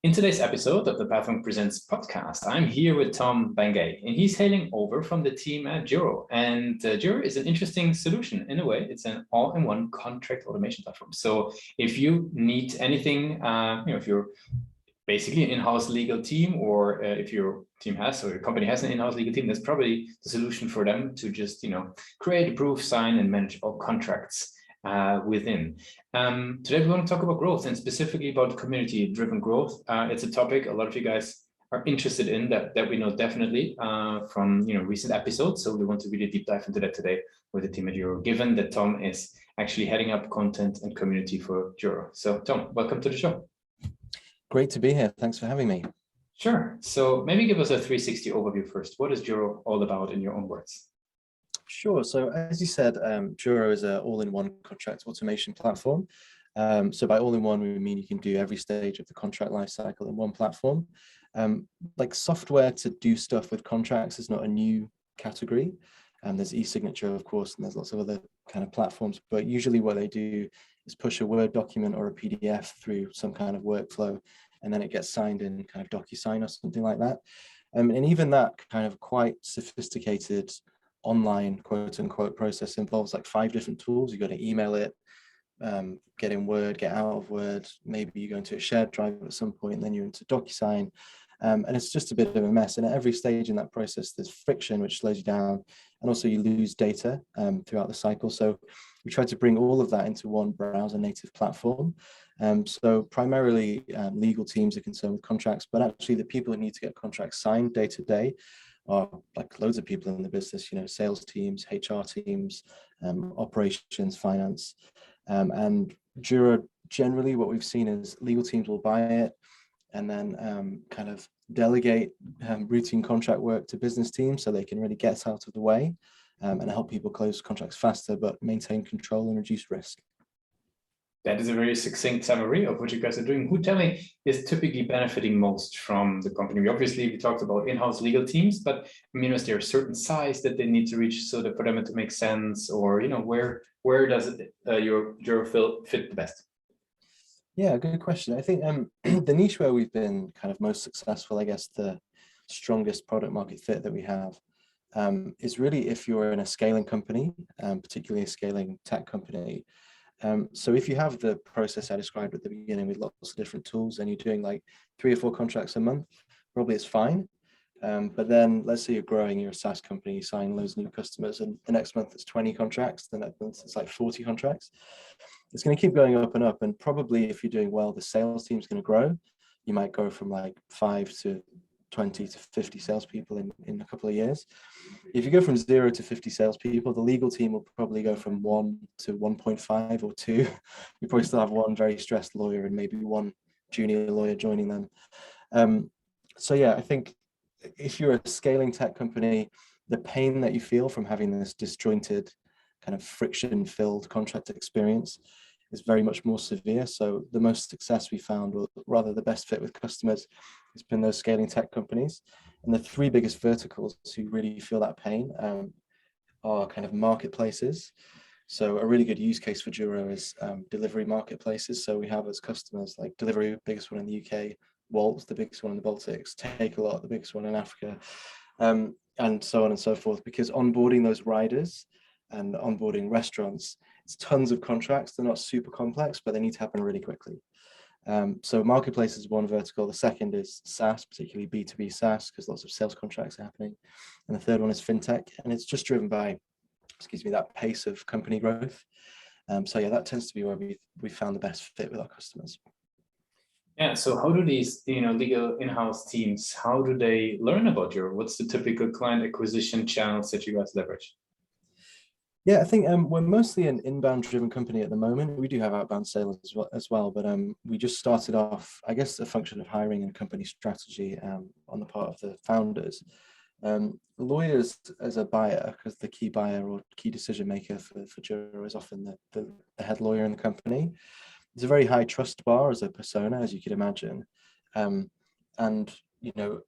In today's episode of the Platform Presents podcast, I'm here with Tom Bangay, and he's hailing over from the team at Juro. And Juro is an interesting solution in a way. It's an all-in-one contract automation platform. So if you need anything, if you're basically an in-house legal team, or if your team has or your company has an in-house legal team, that's probably the solution for them to just create, approve, sign, and manage all contracts within. Today we want to talk about growth and specifically about community-driven growth. It's a topic a lot of you guys are interested in that we know definitely from recent episodes. So we want to really deep dive into that today with the team at Juro, given that Tom is actually heading up content and community for Juro. So Tom, welcome to the show. Great to be here. Thanks for having me. Sure. So maybe give us a 360 overview first. What is Juro all about in your own words? Sure. So as you said, Juro is an all-in-one contract automation platform. So by all-in-one, we mean you can do every stage of the contract lifecycle in one platform. Like software to do stuff with contracts is not a new category. There's e-signature, of course, and there's lots of other kind of platforms. But usually what they do is push a Word document or a PDF through some kind of workflow, and then it gets signed in kind of DocuSign or something like that. And even that kind of quite sophisticated online quote unquote process involves like 5 different tools. You've got to email it, get in Word, get out of Word, maybe you go into a shared drive at some point, and then you're into DocuSign. And it's just a bit of a mess. And at every stage in that process, there's friction, which slows you down. And also you lose data throughout the cycle. So we try to bring all of that into one browser native platform. So primarily legal teams are concerned with contracts, but actually the people who need to get contracts signed day to day are like loads of people in the business, sales teams, HR teams, operations, finance. And Juro, generally what we've seen is legal teams will buy it and then kind of delegate routine contract work to business teams so they can really get out of the way and help people close contracts faster, but maintain control and reduce risk. That is a very succinct summary of what you guys are doing. Who, tell me, is typically benefiting most from the company? We talked about in-house legal teams, but is there a certain size that they need to reach so that for them to make sense, or where does your Juro fit the best? Yeah, good question. I think the niche where we've been kind of most successful, I guess the strongest product market fit that we have is really if you're in a scaling company, particularly a scaling tech company. So if you have the process I described at the beginning with lots of different tools and you're doing like 3 or 4 contracts a month, probably it's fine. But then let's say you're growing, you're a SaaS company, you sign loads of new customers, and the next month it's 20 contracts, the next month it's like 40 contracts. It's going to keep going up and up. And probably if you're doing well, the sales team's going to grow. You might go from like 5 to 20 to 50 salespeople in a couple of years. If you go from 0 to 50 salespeople, the legal team will probably go from 1 to 1.5 or 2. You probably still have 1 very stressed lawyer and maybe 1 junior lawyer joining them. So yeah, I think if you're a scaling tech company, the pain that you feel from having this disjointed kind of friction-filled contract experience is very much more severe. So the most success we found, or rather the best fit with customers, has been those scaling tech companies. And the 3 biggest verticals who really feel that pain are kind of marketplaces. So a really good use case for Juro is delivery marketplaces. So we have as customers like Delivery, biggest one in the UK, Wolt, the biggest one in the Baltics, Takealot, the biggest one in Africa, and so on and so forth. Because onboarding those riders and onboarding restaurants, it's tons of contracts. They're not super complex, but they need to happen really quickly. So marketplace is one vertical. The second is SaaS, particularly B2B SaaS, because lots of sales contracts are happening. And the third one is fintech, and it's just driven by, that pace of company growth. So yeah, that tends to be where we found the best fit with our customers. Yeah. So how do these, legal in-house teams, how do they learn about Juro? What's the typical client acquisition channels that you guys leverage? Yeah, I think we're mostly an inbound-driven company at the moment. We do have outbound sales as well, but we just started off, I guess, a function of hiring and company strategy on the part of the founders. Lawyers as a buyer, because the key buyer or key decision maker for Juro is often the head lawyer in the company. It's a very high trust bar as a persona, as you could imagine. And, an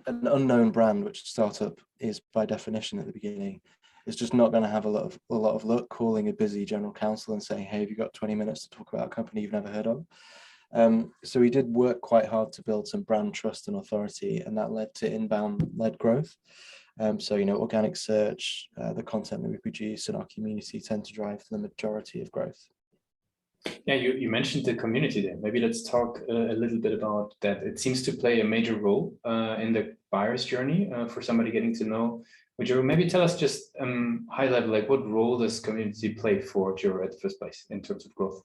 unknown brand, which startup is by definition at the beginning, is just not going to have a lot of luck calling a busy general counsel and saying, hey, have you got 20 minutes to talk about a company you've never heard of? So we did work quite hard to build some brand trust and authority, and that led to inbound-led growth. So, organic search, the content that we produce in our community tend to drive the majority of growth. Yeah, you mentioned the community there. Maybe let's talk a little bit about that. It seems to play a major role in the buyer's journey for somebody getting to know Juro. Maybe tell us just high level, like what role does community play for Juro at the first place in terms of growth?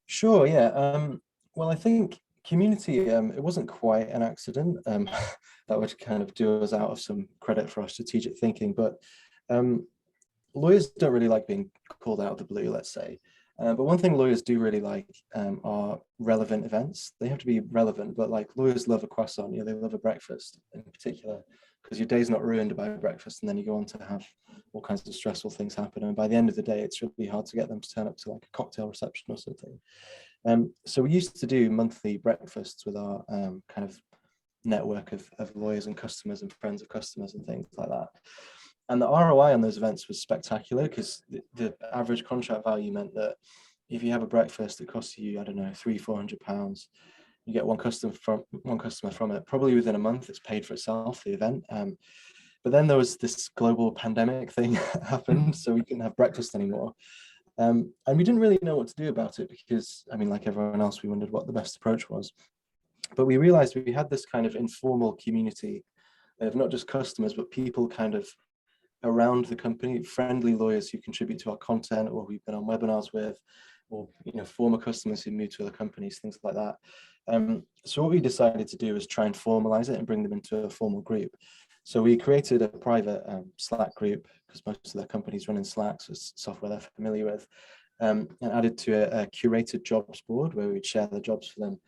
Sure, yeah. Well, I think community, it wasn't quite an accident. That would kind of do us out of some credit for our strategic thinking, but lawyers don't really like being called out of the blue, let's say. But one thing lawyers do really like are relevant events. They have to be relevant, but like lawyers love a croissant, they love a breakfast in particular, because your day's not ruined by breakfast and then you go on to have all kinds of stressful things happen. And by the end of the day, it's really hard to get them to turn up to like a cocktail reception or something. So we used to do monthly breakfasts with our kind of network of lawyers and customers and friends of customers and things like that. And the ROI on those events was spectacular, because the average contract value meant that if you have a breakfast that costs you, I don't know, £300-400, you get one customer from it. Probably within a month, it's paid for itself, the event. But then there was this global pandemic thing happened, so we couldn't have breakfast anymore. And we didn't really know what to do about it, because, I mean, like everyone else, we wondered what the best approach was. But we realized we had this kind of informal community of not just customers, but people kind of around the company, friendly lawyers who contribute to our content, or we've been on webinars with, or former customers who moved to other companies, things like that. So what we decided to do is try and formalize it and bring them into a formal group. So we created a private Slack group, because most of their companies run in Slack, so it's software they're familiar with, and added to a curated jobs board where we'd share the jobs for them.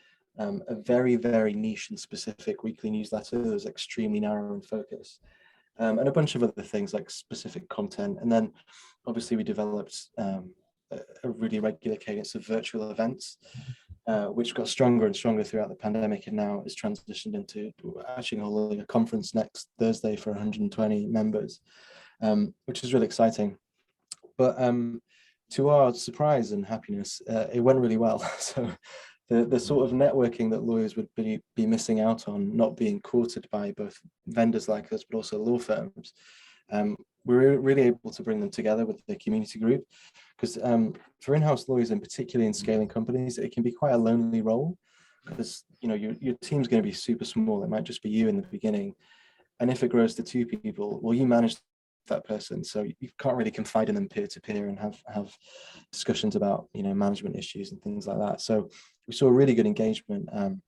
A very, very niche and specific weekly newsletter that was extremely narrow in focus. And a bunch of other things like specific content. And then obviously we developed a really regular cadence of virtual events, which got stronger and stronger throughout the pandemic, and now is transitioned into actually holding a conference next Thursday for 120 members, which is really exciting. But to our surprise and happiness, it went really well. So the sort of networking that lawyers would be missing out on, not being courted by both vendors like us, but also law firms, we're really able to bring them together with the community group. Because for in-house lawyers, and particularly in scaling companies, it can be quite a lonely role, because your team's going to be super small. It might just be you in the beginning, and if it grows to 2 people, well, you manage that person, so you can't really confide in them peer-to-peer and have discussions about management issues and things like that. So we saw a really good engagement, and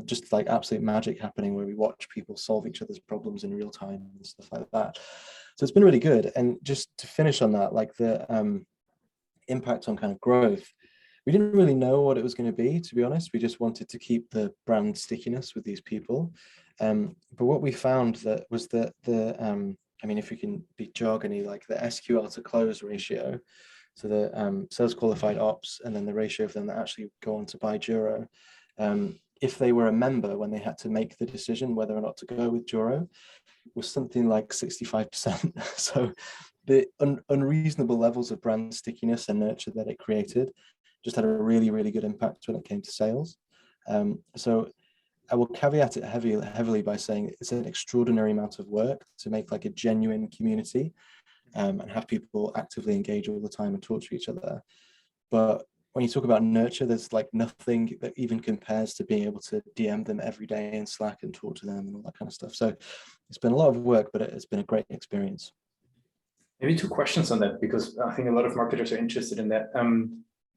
just like absolute magic happening, where we watch people solve each other's problems in real time and stuff like that. So it's been really good. And just to finish on that, like the impact on kind of growth, we didn't really know what it was going to be, to be honest. We just wanted to keep the brand stickiness with these people. But what we found that was that I mean, if we can be jargony, like the SQL to close ratio, so the sales qualified ops, and then the ratio of them that actually go on to buy Juro, if they were a member when they had to make the decision whether or not to go with Juro, was something like 65%. So the unreasonable levels of brand stickiness and nurture that it created just had a really, really good impact when it came to sales. So I will caveat it heavily by saying it's an extraordinary amount of work to make like a genuine community, and have people actively engage all the time and talk to each other. But when you talk about nurture, there's like nothing that even compares to being able to DM them every day in Slack and talk to them and all that kind of stuff. So it's been a lot of work, but it's been a great experience. Maybe 2 questions on that, because I think a lot of marketers are interested in that.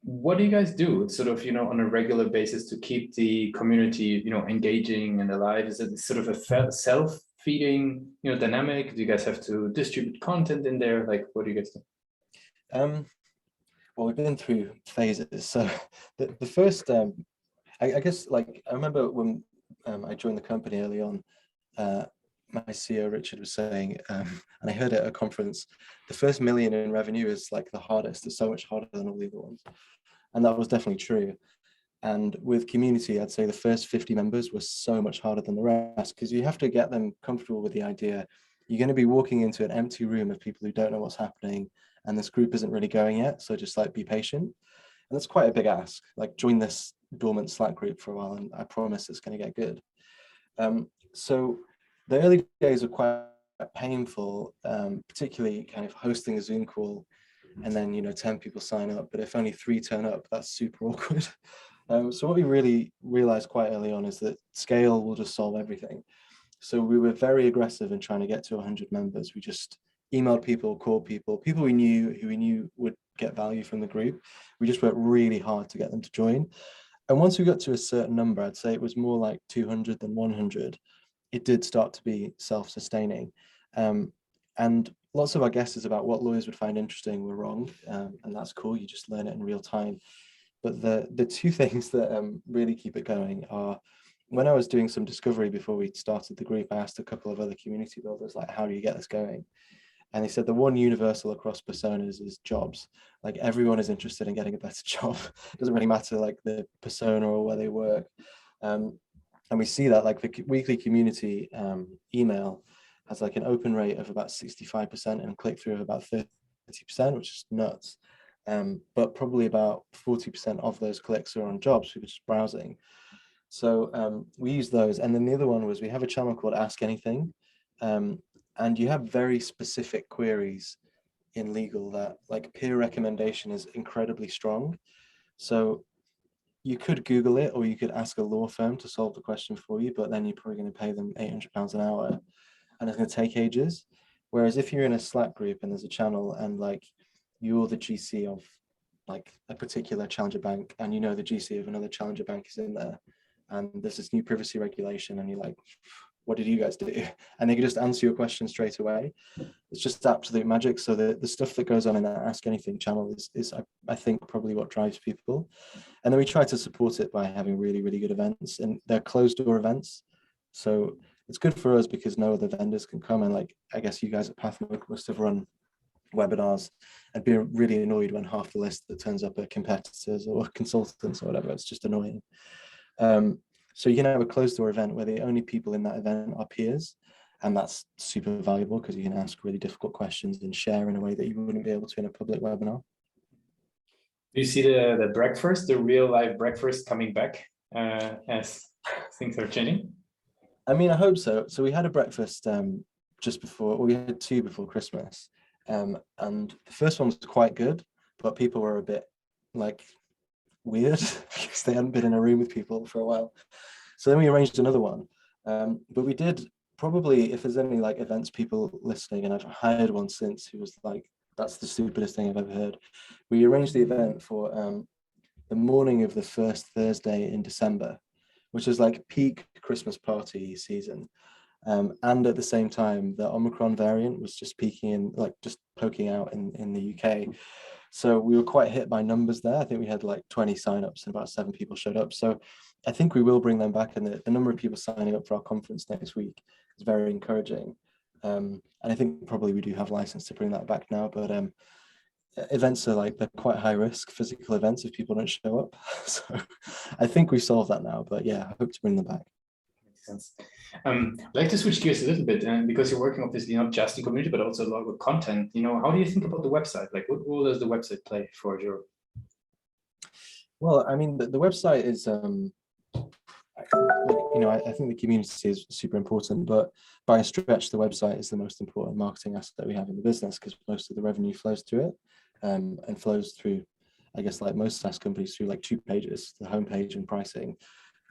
What do you guys do sort of, on a regular basis to keep the community, engaging and alive? Is it sort of a self-feeding, dynamic? Do you guys have to distribute content in there? Like, what do you guys do? Well, we've been through phases. So the first, I guess, like, I remember when I joined the company early on, my CEO, Richard, was saying, and I heard it at a conference, the first million in revenue is like the hardest. It's so much harder than all the other ones. And that was definitely true. And with community, I'd say the first 50 members were so much harder than the rest, because you have to get them comfortable with the idea. You're going to be walking into an empty room of people who don't know what's happening, and this group isn't really going yet. So just like be patient. And that's quite a big ask. Like, join this dormant Slack group for a while, and I promise it's going to get good. So the early days are quite painful, particularly kind of hosting a Zoom call and then 10 people sign up, but if only 3 turn up, that's super awkward. So what we really realized quite early on is that scale will just solve everything. So we were very aggressive in trying to get to 100 members. We just emailed people, called people who we knew would get value from the group. We just worked really hard to get them to join. And once we got to a certain number, I'd say it was more like 200 than 100, it did start to be self-sustaining. And lots of our guesses about what lawyers would find interesting were wrong, and that's cool. You just learn it in real time. But the 2 things that really keep it going are, when I was doing some discovery before we started the group, I asked a couple of other community builders, like, how do you get this going? And they said the one universal across personas is jobs. Like, everyone is interested in getting a better job. It doesn't really matter like the persona or where they work. And we see that like the weekly community email has like an open rate of about 65% and click-through of about 30%, which is nuts. But probably about 40% of those clicks are on jobs, people just browsing. So we use those. And then the other one was, we have a channel called Ask Anything. And you have very specific queries in legal that, like, peer recommendation is incredibly strong. So you could Google it, or you could ask a law firm to solve the question for you, but then you're probably going to pay them £800 an hour, and it's going to take ages. Whereas if you're in a Slack group and there's a channel, and like you're the GC of like a particular challenger bank, and you know the GC of another challenger bank is in there, and there's this new privacy regulation, and you're like, what did you guys do? And they can just answer your question straight away. It's just absolute magic. So the stuff that goes on in that Ask Anything channel is I think probably what drives people. And then we try to support it by having really, really good events, and they're closed door events. So it's good for us because no other vendors can come. And like, I guess you guys at Pathmark must have run webinars and be really annoyed when half the list that turns up are competitors or consultants or whatever. It's just annoying. So you can have a closed door event where the only people in that event are peers, and that's super valuable because you can ask really difficult questions and share in a way that you wouldn't be able to in a public webinar. Do you see the breakfast, the real life breakfast coming back as things are changing? I mean, I hope so. So we had a breakfast just before, we had 2 before Christmas, and the first one was quite good, but people were a bit like weird because they hadn't been in a room with people for a while. So then we arranged another one, but we did probably, if there's any like events people listening, and I've hired one since who was like, that's the stupidest thing I've ever heard. We arranged the event for the morning of the first Thursday in December, which is like peak Christmas party season. And at the same time, the Omicron variant was just peaking in, like just poking out in the UK. So we were quite hit by numbers there. I think we had like 20 signups and about 7 people showed up. So I think we will bring them back, and the number of people signing up for our conference next week is very encouraging. And I think probably we do have license to bring that back now, but events are like, they're quite high risk physical events if people don't show up. So I think we've solved that now, but yeah, I hope to bring them back. Makes sense. I'd like to switch gears a little bit, and because you're working obviously not just in community, but also a lot with content, how do you think about the website? Like, what role does the website play for Juro? Well, I mean, the website is, I think the community is super important, but by a stretch, the website is the most important marketing asset that we have in the business, because most of the revenue flows through it, and flows through, I guess, like most SaaS companies, through like 2 pages. The homepage and pricing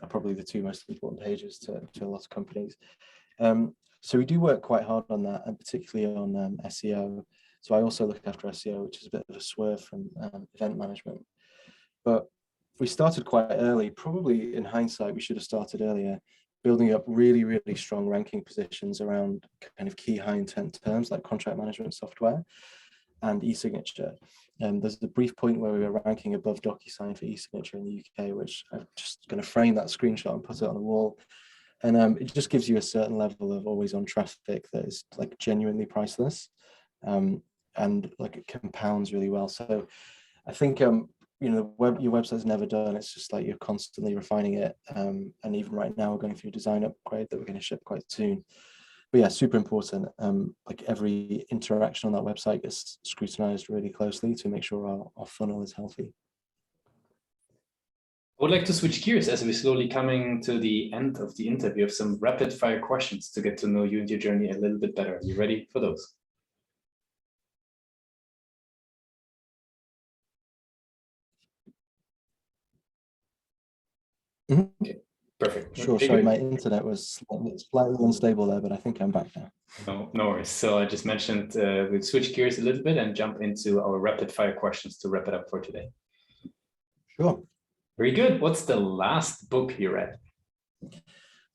are probably the 2 most important pages to a lot of companies. So we do work quite hard on that, and particularly on SEO. So I also look after SEO, which is a bit of a swerve from event management. But we started quite early. Probably in hindsight, we should have started earlier, building up really, really strong ranking positions around kind of key high intent terms like contract management software and e-signature. There's a brief point where we were ranking above DocuSign for e-signature in the UK, which I'm just going to frame that screenshot and put it on the wall. And it just gives you a certain level of always on traffic that is like genuinely priceless, and like it compounds really well. So I think your website's never done. It's just like you're constantly refining it, and even right now we're going through a design upgrade that we're going to ship quite soon. But yeah, super important. Like every interaction on that website gets scrutinized really closely to make sure our funnel is healthy. I would like to switch gears as we're slowly coming to the end of the interview of some rapid fire questions to get to know you and your journey a little bit better. Are you ready for those? Mhm. Okay, perfect. Sure, Very sorry, good. my internet was slightly unstable there, but I think I'm back now. No worries. So I just mentioned we'll switch gears a little bit and jump into our rapid fire questions to wrap it up for today. Sure. Very good. What's the last book you read?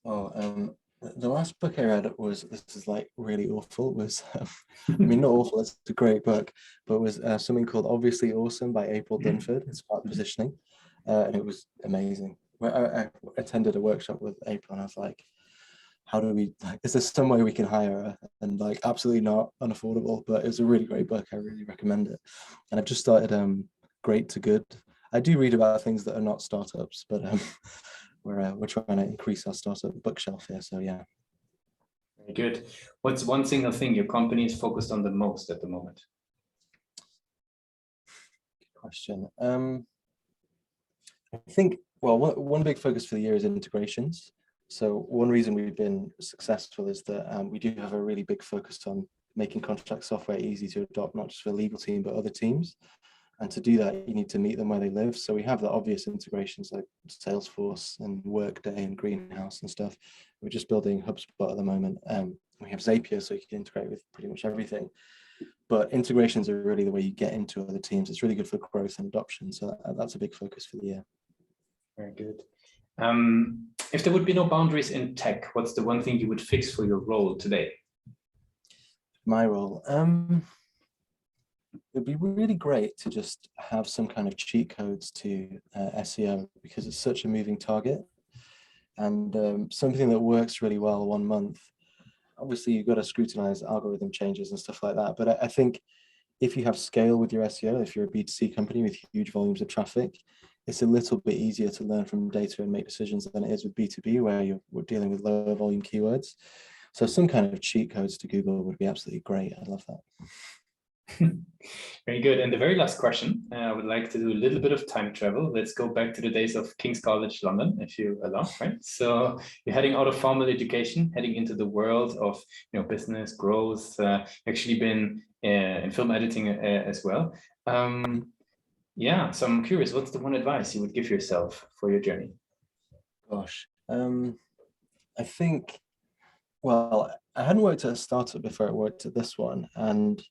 Oh, the last book I read was, this is like really awful, was, I mean, not awful, it's a great book, but was something called Obviously Awesome by April Dunford. It's about positioning, and it was amazing. I attended a workshop with April and I was like, how do we, like, is there some way we can hire her? And like, absolutely not, unaffordable, but it was a really great book. I really recommend it. And I've just started Great to Good. I do read about things that are not startups, but we're trying to increase our startup bookshelf here. So yeah. Very good. What's one single thing your company is focused on the most at the moment? Good question. I think, well, one big focus for the year is integrations. So one reason we've been successful is that we do have a really big focus on making contract software easy to adopt, not just for the legal team, but other teams. And to do that, you need to meet them where they live. So we have the obvious integrations like Salesforce and Workday and Greenhouse and stuff. We're just building HubSpot at the moment. We have Zapier, so you can integrate with pretty much everything. But integrations are really the way you get into other teams. It's really good for growth and adoption. So that's a big focus for the year. Very good. If there would be no boundaries in tech, what's the one thing you would fix for your role today? My role. It'd be really great to just have some kind of cheat codes to SEO because it's such a moving target. And something that works really well 1 month, obviously you've got to scrutinize algorithm changes and stuff like that. But I think if you have scale with your SEO, if you're a B2C company with huge volumes of traffic, it's a little bit easier to learn from data and make decisions than it is with B2B, where we're dealing with lower volume keywords. So some kind of cheat codes to Google would be absolutely great. I love that. Very good. And the very last question, I would like to do a little bit of time travel. Let's go back to the days of King's College London, if you allow, right? So you're heading out of formal education, heading into the world of business growth, actually been in film editing as well. Yeah, so I'm curious, what's the one advice you would give yourself for your journey? Gosh, I think, well, I hadn't worked at a startup before I worked at this one. And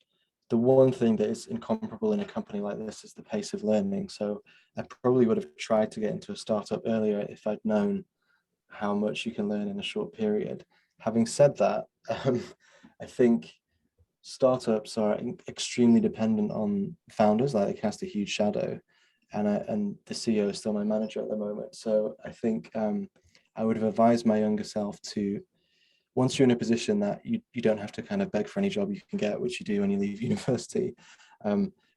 the one thing that is incomparable in a company like this is the pace of learning. So I probably would have tried to get into a startup earlier if I'd known how much you can learn in a short period. Having said that, I think startups are extremely dependent on founders, like they cast a huge shadow. And the CEO is still my manager at the moment. So I think I would have advised my younger self to, once you're in a position that you don't have to kind of beg for any job you can get, which you do when you leave university,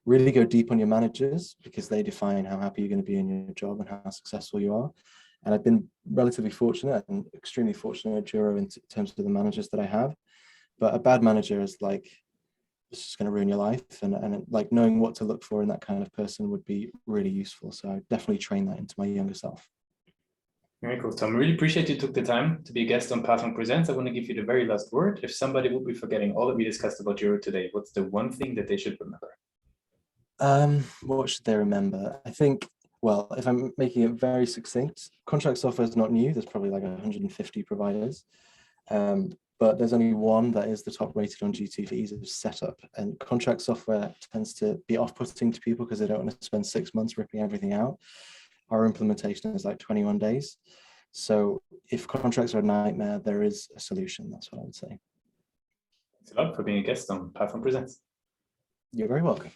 really go deep on your managers because they define how happy you're going to be in your job and how successful you are. And I've been relatively fortunate and extremely fortunate at Juro in terms of the managers that I have. But a bad manager is like, it's just going to ruin your life. And like knowing what to look for in that kind of person would be really useful. So I definitely train that into my younger self. Very cool, Tom. I really appreciate you took the time to be a guest on Pathway Presents. I want to give you the very last word. If somebody would be forgetting all that we discussed about Juro today, what's the one thing that they should remember? What should they remember? I think, well, if I'm making it very succinct, contract software is not new. There's probably like 150 providers. But there's only one that is the top rated on G2 for ease of setup. And contract software tends to be off-putting to people because they don't want to spend 6 months ripping everything out. Our implementation is like 21 days. So if contracts are a nightmare, there is a solution. That's what I would say. Thanks a lot for being a guest on Pathway Presents. You're very welcome.